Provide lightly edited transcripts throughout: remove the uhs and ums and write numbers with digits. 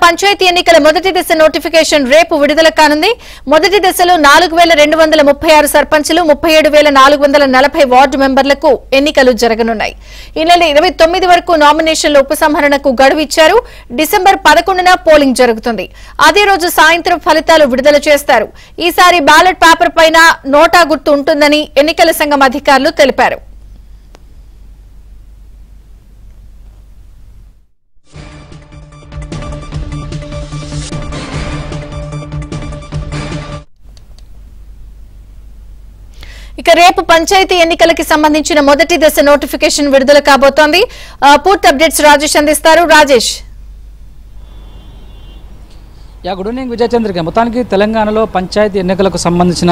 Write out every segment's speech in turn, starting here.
పంచాయతీ ఎన్నికల మొదటి దశ నోటిఫికేషన్ రేపు విడుదల కానుంది. మొదటి దశలో 4236 సర్పంచులు 37440 వార్డు మెంబర్లకు ఎన్నికలు జరగనున్నాయి. ఈ నెల 29 వరకు నామినేషన్ల ఉపసంహరణకు గడువు ఇచ్చారు. డిసెంబర్ 11న పోలింగ్ జరుగుతుంది. అదే రోజు సాయంత్రం ఫలితాలు విడుదల చేస్తారు. ఈసారి బ్యాలెట్ పేపర్ పైన నోటా గుర్తు ఉంటుందని ఎన్నికల సంఘం అధికారులు తెలిపారు. ఇక రేపు పంచాయతీ ఎన్నికలకి సంబంధించిన మొదటి దశ నోటిఫికేషన్ విడుదల కాబోతోంది. పూర్తి అప్డేట్స్ రాజేష్ అందిస్తారు. రాజేష్. Good evening Vijayachandrika. మొత్తానికి తెలంగాణలో పంచాయతీ ఎన్నికలకు సంబంధించిన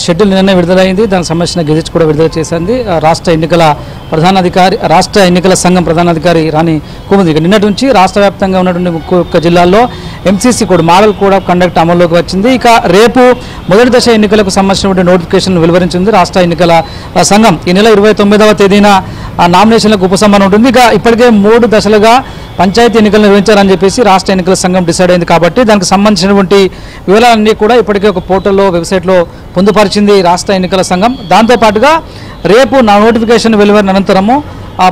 షెడ్యూల్ నిన్న విడుదలైంది. దానికి సంబంధించిన గెజెట్ కూడా విడుదల చేసింది రాష్ట్ర ఎన్నికల సంఘం ప్రధానాధికారి రాణి కుముది. నిన్నటి నుంచి రాష్ట్ర వ్యాప్తంగా ఉన్నటువంటి ఒక్కొక్క జిల్లాల్లో MCC code model code of conduct అమల్లోకి వచ్చింది. ఇక రేపు మొదటి దశ ఎన్నికలకు సంబంధించినటువంటి నోటిఫికేషన్ వెలువరించింది రాష్ట్ర ఎన్నికల సంఘం. ఈ నెల 29వ తేదీన నామినేషన్లకు ఉపసంహరణ ఉంటుంది. ఇక ఇప్పటికే 3 దశలుగా పంచాయతీ ఎన్నికలు నిర్వహించాలని చెప్పేసి రాష్ట్ర ఎన్నికల సంఘం డిసైడ్ అయింది. కాబట్టి దానికి సంబంధించినటువంటి వివరాలన్నీ కూడా ఇప్పటికే ఒక పోర్టల్లో వెబ్సైట్లో పొందుపరిచింది రాష్ట్ర ఎన్నికల సంఘం. దాంతోపాటుగా రేపు నోటిఫికేషన్ వెలువరిన అనంతరము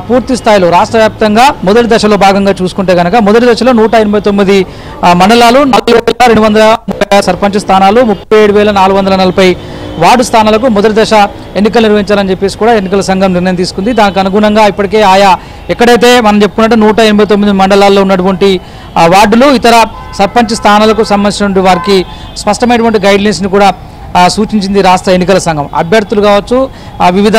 పూర్తి స్థాయిలో రాష్ట్ర వ్యాప్తంగా మొదటి దశలో భాగంగా చూసుకుంటే కనుక మొదటి దశలో 189 మండలాలు, 4230 సర్పంచ్ స్థానాలు, 37,440 వార్డు స్థానాలకు మొదటి దశ ఎన్నికలు నిర్వహించాలని చెప్పేసి కూడా ఎన్నికల సంఘం నిర్ణయం తీసుకుంది. దానికి అనుగుణంగా ఇప్పటికే ఆయా ఎక్కడైతే మనం చెప్పుకున్నట్టు 189 మండలాల్లో ఉన్నటువంటి వార్డులు, ఇతర సర్పంచ్ స్థానాలకు సంబంధించినటువంటి వారికి స్పష్టమైనటువంటి గైడ్లైన్స్ని కూడా సూచించింది రాష్ట్ర ఎన్నికల సంఘం. అభ్యర్థులు కావచ్చు, వివిధ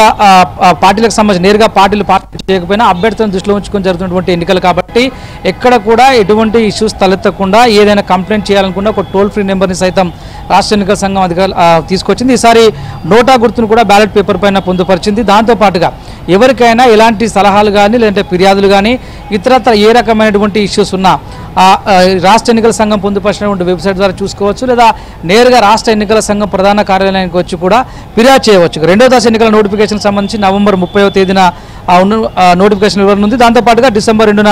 పార్టీలకు సంబంధించి నేరుగా పార్టీలు చేయకపోయినా అభ్యర్థులను దృష్టిలో ఉంచుకొని జరుగుతున్నటువంటి ఎన్నికలు కాబట్టి ఎక్కడ కూడా ఎటువంటి ఇష్యూస్ తలెత్తకుండా ఏదైనా కంప్లైంట్ చేయాలనుకున్నా ఒక టోల్ ఫ్రీ నెంబర్ని సైతం రాష్ట్ర ఎన్నికల సంఘం అధికారులు తీసుకొచ్చింది. ఈసారి నోటా గుర్తును కూడా బ్యాలెట్ పేపర్ పైన పొందుపరిచింది. దాంతోపాటుగా ఎవరికైనా ఎలాంటి సలహాలు కానీ లేదంటే ఫిర్యాదులు కానీ ఇతరత్ర ఏ రకమైనటువంటి ఇష్యూస్ ఉన్నా రాష్ట్ర ఎన్నికల సంఘం పొందుపరిచినటువంటి వెబ్సైట్ ద్వారా చూసుకోవచ్చు, లేదా నేరుగా రాష్ట్ర ఎన్నికల సంఘం ప్రధాన కార్యాలయానికి వచ్చి కూడా ఫిర్యాదు చేయవచ్చు. రెండో దశ ఎన్నికల నోటిఫికేషన్ సంబంధించి నవంబర్ 30వ తేదీన నోటిఫికేషన్ వివరణ ఉంది. దాంతోపాటుగా డిసెంబర్ 2న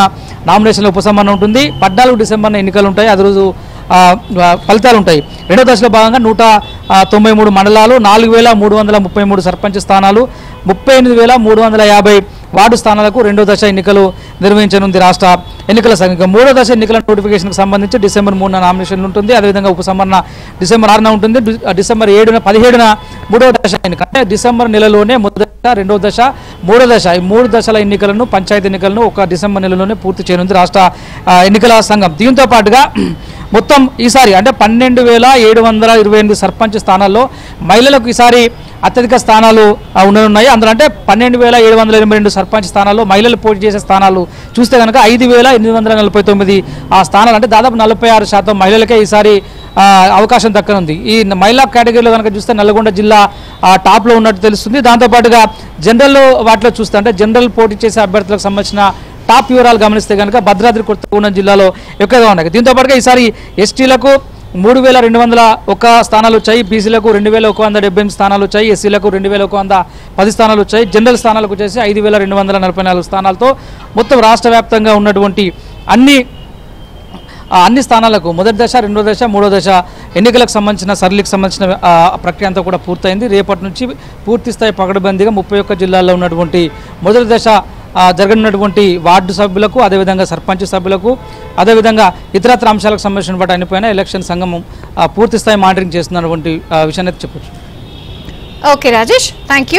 నామినేషన్ల ఉపసంహరణ ఉంటుంది. 14 డిసెంబర్న ఎన్నికలు ఉంటాయి. అదే రోజు ఫలితాలు ఉంటాయి. రెండో దశలో భాగంగా 193 మండలాలు, 4,333 సర్పంచ్ స్థానాలు, 38,350 వార్డు స్థానాలకు రెండో దశ ఎన్నికలు నిర్వహించనుంది రాష్ట్ర ఎన్నికల సంఘం. మూడో దశ ఎన్నికల నోటిఫికేషన్కి సంబంధించి డిసెంబర్ 3న నామినేషన్లు ఉంటుంది. అదేవిధంగా ఉపసంహరణ డిసెంబర్ 6న ఉంటుంది. డిసెంబర్ 17న మూడో దశ ఎన్నిక, అంటే డిసెంబర్ నెలలోనే మొదటి దశ, రెండో దశ, మూడో దశ, ఈ 3 దశల ఎన్నికలను పంచాయతీ ఎన్నికలను ఒక డిసెంబర్ నెలలోనే పూర్తి చేయనుంది రాష్ట్ర ఎన్నికల సంఘం. దీంతో పాటుగా మొత్తం ఈసారి అంటే 12,728 సర్పంచ్ స్థానాల్లో మహిళలకు ఈసారి అత్యధిక స్థానాలు ఉండనున్నాయి. అందులో అంటే 12,782 సర్పంచ్ స్థానాల్లో మహిళలు పోటీ చేసే స్థానాలు చూస్తే కనుక 5,849 ఆ స్థానాలు, అంటే దాదాపు 46% మహిళలకే ఈసారి అవకాశం దక్కనుంది. ఈ మహిళా కేటగిరీలో కనుక చూస్తే నల్గొండ జిల్లా టాప్లో ఉన్నట్టు తెలుస్తుంది. దాంతోపాటుగా జనరల్ వాటిలో చూస్తే అంటే జనరల్ పోటీ చేసే అభ్యర్థులకు సంబంధించిన టాప్ వివరాలు గమనిస్తే కనుక భద్రాద్రి కొత్తగూడెం జిల్లాలో ఎక్కువగా ఉన్నాయి. దీంతో పాటుగా ఈసారి ఎస్టీలకు 3,201 స్థానాలు వచ్చాయి, బీసీలకు 2,178 స్థానాలు వచ్చాయి, ఎస్సీలకు 2,110 స్థానాలు వచ్చాయి, జనరల్ స్థానాలకు వచ్చేసి 5,244 స్థానాలతో మొత్తం రాష్ట్ర వ్యాప్తంగా ఉన్నటువంటి అన్ని స్థానాలకు మొదటి దశ, రెండో దశ, మూడో దశ ఎన్నికలకు సంబంధించిన సరళికి సంబంధించిన ప్రక్రియ అంతా కూడా పూర్తయింది. రేపటి నుంచి పూర్తి స్థాయి పకడ్బందీగా 31 జిల్లాల్లో ఉన్నటువంటి మొదటి దశ జరగనున్నటువంటి వార్డు సభ్యులకు, అదేవిధంగా సర్పంచ్ సభ్యులకు, అదేవిధంగా ఇతరత్ర అంశాలకు సంబంధించిన వాటి అన్నిపైన ఎలక్షన్ సంఘం పూర్తి స్థాయి మానిటరింగ్ చేస్తున్నటువంటి విషయాన్ని చెప్పొచ్చు. Okay Rajesh, thank you.